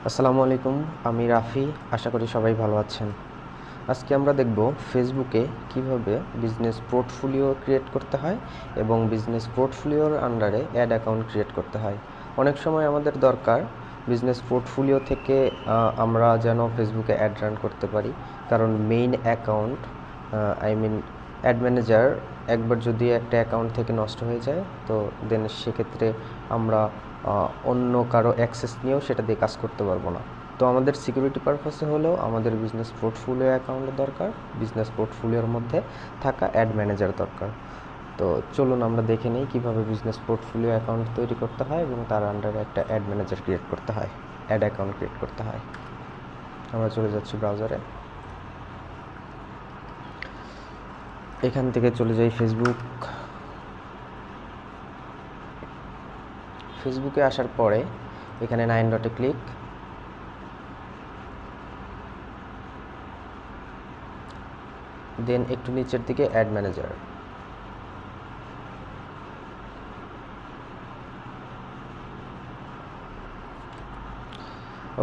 আসসালামু আলাইকুম, আমি রাফি। আশা করি সবাই ভালো আছেন। আজকে আমরা দেখব ফেসবুকে কিভাবে বিজনেস পোর্টফোলিও ক্রিয়েট করতে হয় এবং বিজনেস পোর্টফোলিওর আন্ডারে অ্যাড অ্যাকাউন্ট ক্রিয়েট করতে হয়। অনেক সময় আমাদের দরকার বিজনেস পোর্টফোলিও থেকে আমরা যেন ফেসবুকে অ্যাড রান করতে পারি, কারণ মেইন অ্যাকাউন্ট অ্যাড ম্যানেজার একবার যদি একটা অ্যাকাউন্ট থেকে নষ্ট হয়ে যায় তো দেন সেক্ষেত্রে আমরা অন্য কারো অ্যাক্সেস নিয়েও সেটা দিয়ে কাজ করতে পারবো না। তো আমাদের সিকিউরিটি পারপাসে হলেও আমাদের বিজনেস পোর্টফোলিও অ্যাকাউন্টের দরকার, বিজনেস পোর্টফোলিওর মধ্যে থাকা অ্যাড ম্যানেজার দরকার। তো চলুন আমরা দেখে নিই কীভাবে বিজনেস পোর্টফোলিও অ্যাকাউন্ট তৈরি করতে হয় এবং তার আন্ডারে একটা অ্যাড ম্যানেজার ক্রিয়েট করতে হয়, অ্যাড অ্যাকাউন্ট ক্রিয়েট করতে হয়। আমরা চলে যাচ্ছি ব্রাউজারে, এখান থেকে চলে যাই ফেসবুকে আসার পরে এখানে 9 ডটে ক্লিক, দেন একটু নিচের দিকে অ্যাড ম্যানেজার।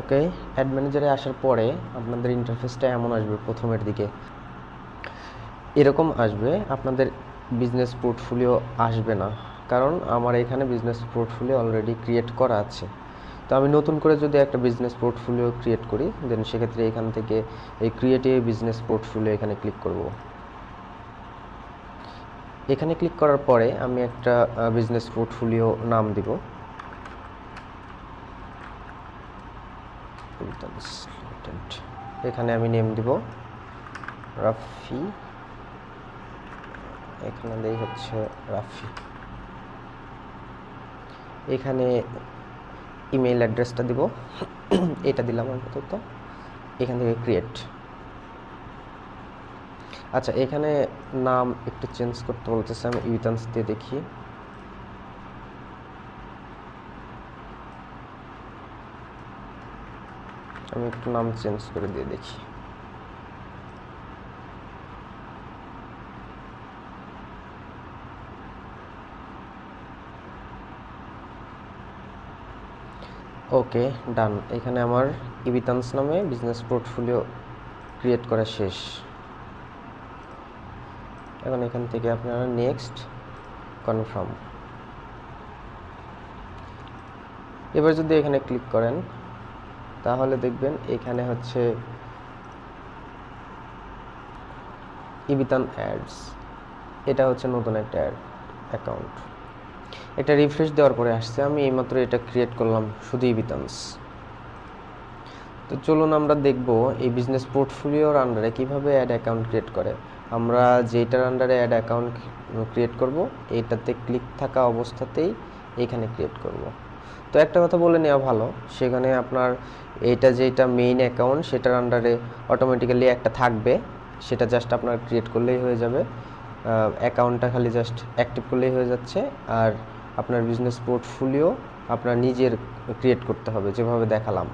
ওকে, অ্যাড ম্যানেজারে আসার পরে আপনাদের ইন্টারফেসটা এমন আসবে, প্রথমের দিকে এরকম আসবে। আপনাদের বিজনেস পোর্টফোলিও আসবে না, কারণ আমার এখানে বিজনেস পোর্টফোলিও অলরেডি ক্রিয়েট করা আছে। তো আমি নতুন করে যদি একটা বিজনেস পোর্টফোলিও ক্রিয়েট করি দেন সেক্ষেত্রে এখান থেকে এই ক্রিয়েট এ বিজনেস পোর্টফোলিও এখানে ক্লিক করব। এখানে ক্লিক করার পরে আমি একটা বিজনেস পোর্টফোলিও নাম দিব। এখানে আমি নেম দিব রাফি, এখানে দেই হচ্ছে রাফি। এখানে ইমেইল অ্যাড্রেসটা দিব, এটা দিলাম আপাতত। এখান থেকে ক্রিয়েট। আচ্ছা, এখানে নাম একটু চেঞ্জ করতে বলতেছে, আমি ইউতান্স দিয়ে দেখি। আমি একটু নাম চেঞ্জ করে দিয়ে দেখি। ওকে, ডান। এখানে আমার ইবিতান্স নামে বিজনেস পোর্টফোলিও ক্রিয়েট করা শেষ। এখন এখান থেকে আপনারা নেক্সট, কনফার্ম। এবার যদি এখানে ক্লিক করেন তাহলে দেখবেন এখানে হচ্ছে ইবিতান অ্যাডস, এটা হচ্ছে নতুন একটা অ্যাকাউন্ট। এটা রিফ্রেশ দেওয়ার পরে আসছে, আমি এইমাত্র এটা ক্রিয়েট করলাম শুধু ইবিতান্স। তো চলুন আমরা দেখব এই বিজনেস পোর্টফোলিওর আন্ডারে কিভাবে অ্যাড অ্যাকাউন্ট ক্রিয়েট করে। আমরা যেটার আন্ডারে অ্যাড অ্যাকাউন্ট ক্রিয়েট করব এইটাতে ক্লিক থাকা অবস্থাতেই এখানে ক্রিয়েট করব। তো একটা কথা বলে নেওয়া ভালো, সেখানে আপনার যেটা মেইন অ্যাকাউন্ট সেটার আন্ডারে অটোমেটিক্যালি একটা থাকবে, সেটা জাস্ট আপনার ক্রিয়েট করলেই হয়ে যাবে। অ্যাকাউন্টটা খালি জাস্ট অ্যাক্টিভ করলেই হয়ে যাচ্ছে। আর আপনার বিজনেস পোর্টফোলিও আপনার নিজের ক্রিয়েট করতে হবে, যেভাবে দেখালাম।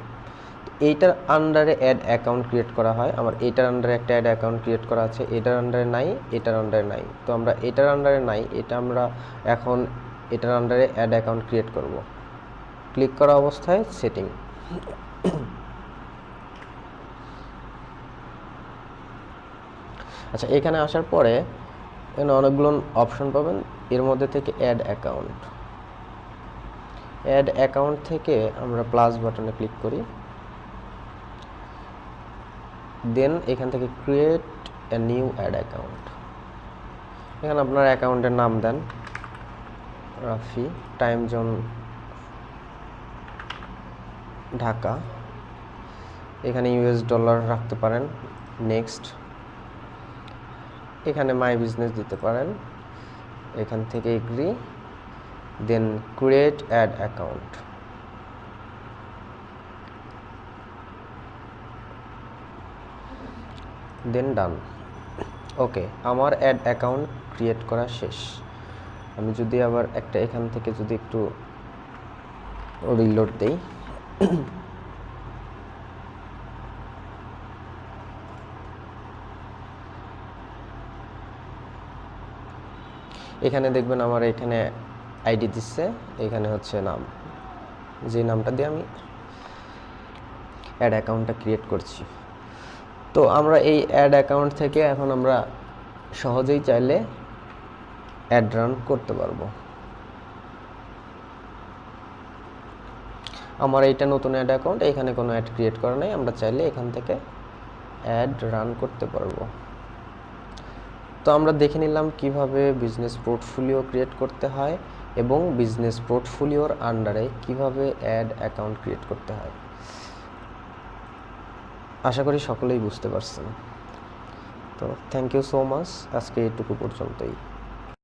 এইটার আন্ডারে অ্যাড অ্যাকাউন্ট ক্রিয়েট করা হয়। আমার এটার আন্ডারে একটা অ্যাড অ্যাকাউন্ট ক্রিয়েট করা আছে, এটার আন্ডারে নাই, এটার আন্ডারে নাই। তো আমরা এটার আন্ডারে নাই, এটা আমরা এখন এটার আন্ডারে অ্যাড অ্যাকাউন্ট ক্রিয়েট করব। ক্লিক করা অবস্থায় সেটিং। আচ্ছা, এখানে আসার পরে এখানে অনেকগুলো অপশন পাবেন, এর মধ্যে থেকে অ্যাড অ্যাকাউন্ট থেকে আমরা প্লাস বাটনে ক্লিক করি, দেন এখান থেকে create a new ad account. এখানে আপনার অ্যাকাউন্টের নাম দেন রাফি, টাইম জোন ঢাকা, এখানে ইউএস ডলার রাখতে পারেন। নেক্সট, এখানে মাই বিজনেস দিতে পারেন, এখান থেকে এগ্রি, দেন ক্রিয়েট অ্যাড অ্যাকাউন্ট। দেন ডান। ওকে, আমার অ্যাড অ্যাকাউন্ট ক্রিয়েট করা শেষ। আমি যদি আবার একটা এখান থেকে যদি একটু রিলোড দেই, এখানে দেখবেন আমার এখানে আইডি দিচ্ছে, এখানে হচ্ছে নাম, যে নামটা দিয়ে আমি অ্যাড অ্যাকাউন্টটা ক্রিয়েট করছি। তো আমরা এই অ্যাড অ্যাকাউন্ট থেকে এখন আমরা সহজেই চাইলে অ্যাড রান করতে পারবো। আমার এইটা নতুন অ্যাড অ্যাকাউন্ট, এখানে কোনো অ্যাড ক্রিয়েট করা নাই, আমরা চাইলে এখান থেকে অ্যাড রান করতে পারবো। তো আমরা দেখে নিলাম কিভাবে বিজনেস পোর্টফোলিও ক্রিয়েট করতে হয় এবং বিজনেস পোর্টফোলিওর আন্ডারে কিভাবে অ্যাড অ্যাকাউন্ট ক্রিয়েট করতে হয়। আশা করি সকলেই বুঝতে পারছেন। তো থ্যাংক ইউ সো মাচ, আজকে এইটুকু পর্যন্তই।